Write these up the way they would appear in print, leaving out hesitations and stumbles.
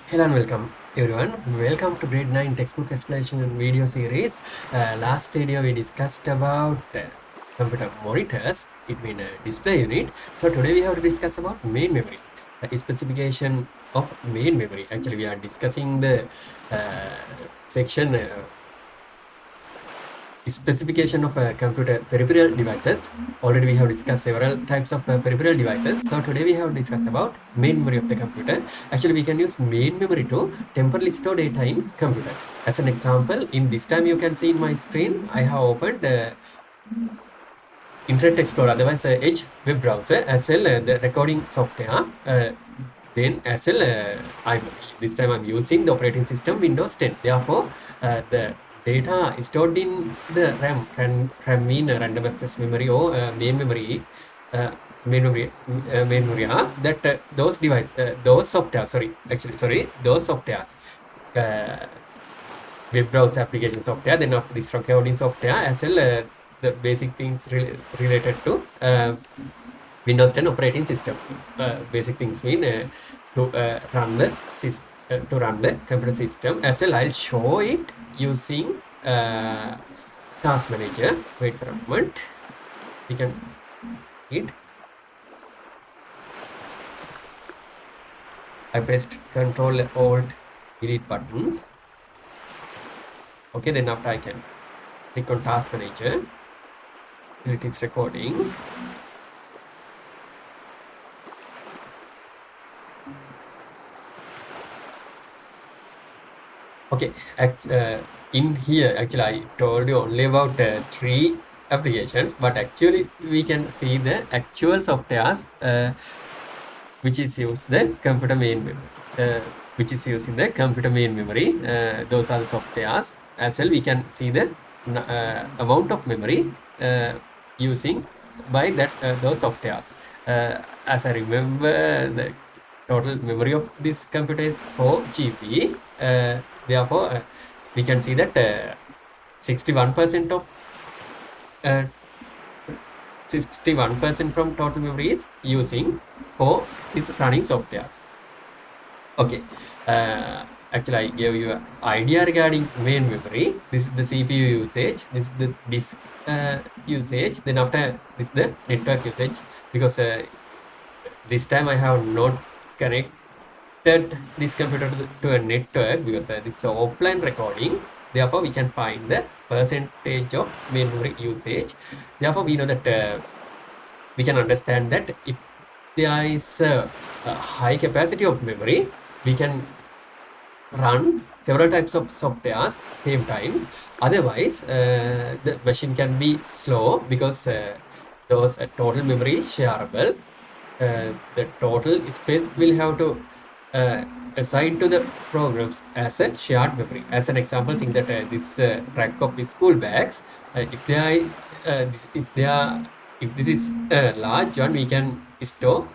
Hello and welcome everyone. Welcome to grade 9 textbook explanation and video series. Last video we discussed about computer monitors, it means display unit. So today we have to discuss about main memory, specification of main memory. Actually we are discussing the section specification of computer peripheral devices. Already we have discussed several types of peripheral devices. So today we have discussed about main memory of the computer. Actually we can use main memory to temporarily store data in computer. As an example, in this time you can see in my screen, I have opened Internet Explorer, otherwise Edge web browser, as well the recording software. Then as well, this time I'm using the operating system Windows 10. Therefore, the data stored in the RAM mean random access memory or main memory, main memory that those device, those software, those softwares, web browser application software, then of this recording software, as well the basic things related to Windows 10 operating system. Basic things mean to run the to run the computer system. As well, I'll show it using task manager. Wait for a moment. We can hit. I pressed Control Alt Delete button. Okay, then after I can click on task manager. It is recording. Okay, in here actually I told you only about 3 applications, but actually we can see the actual softwares which is used the computer main memory, which is used in the computer main memory. Those are the softwares. As well, we can see the amount of memory using by that those softwares. As I remember, the total memory of this computer is 4 GB. Therefore, we can see that 61% of 61% from total memory is using for its running softwares. Okay, actually I gave you an idea regarding main memory. This is the CPU usage, this is the disk usage, then after this is the network usage, because this time I have not connected this computer to a network because this is an offline recording. Therefore, we can find the percentage of main memory usage. Therefore, we know that we can understand that if there is a high capacity of memory, we can run several types of softwares same time. Otherwise, the machine can be slow because those total memory is shareable. The total space will have to assigned to the programs as a shared memory. As an example, think that this rack of the school bags, if they are if this is a large one, we can store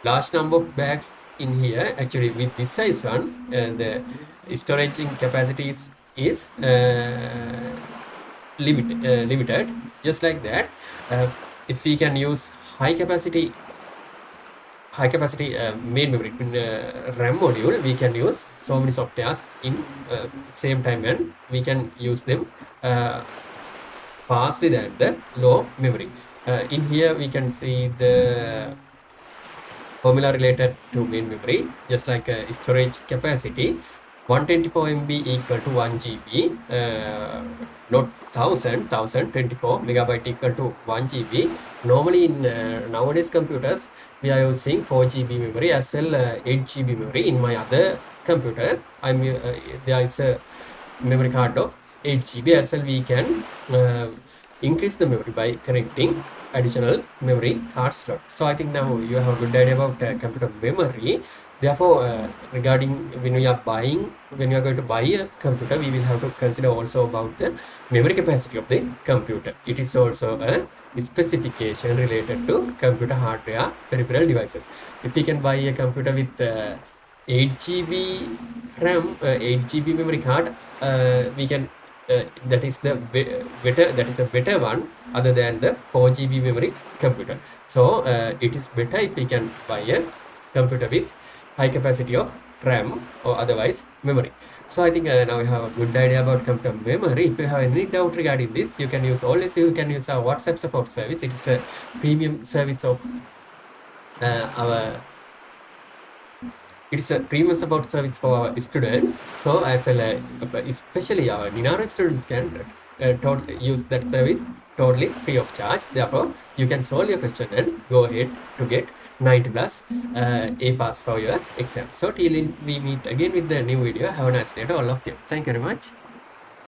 large number of bags in here. Actually, with this size one, the storage capacity is limited. Just like that, if we can use high capacity main memory in RAM module, we can use so many softwares in same time, and we can use them faster than the low memory. In here we can see the formula related to main memory, just like storage capacity. 124 MB equal to 1 GB, not 1024 megabyte equal to 1 GB. Normally in nowadays computers, we are using 4 GB memory as well 8 GB memory. In my other computer, there is a memory card of 8 GB as well. We can increase the memory by connecting additional memory card slot. So I think now you have a good idea about computer memory. Therefore, regarding when you are going to buy a computer, we will have to consider also about the memory capacity of the computer. It is also a specification related to computer hardware peripheral devices. If we can buy a computer with 8 GB RAM, 8 GB memory card, we can that is the better one other than the 4 GB memory computer. So it is better if we can buy a computer with high capacity of RAM or otherwise memory. So I think now you have a good idea about computer memory. If you have any doubt regarding this, you can use our WhatsApp support service. It is a premium service of our it's a premium support service for our students. So as well, especially our Ninaro students can use that service totally free of charge. Therefore, you can solve your question and go ahead to get 90 plus A pass for your exam. So till we meet again with the new video. Have a nice day to all of you. Thank you very much.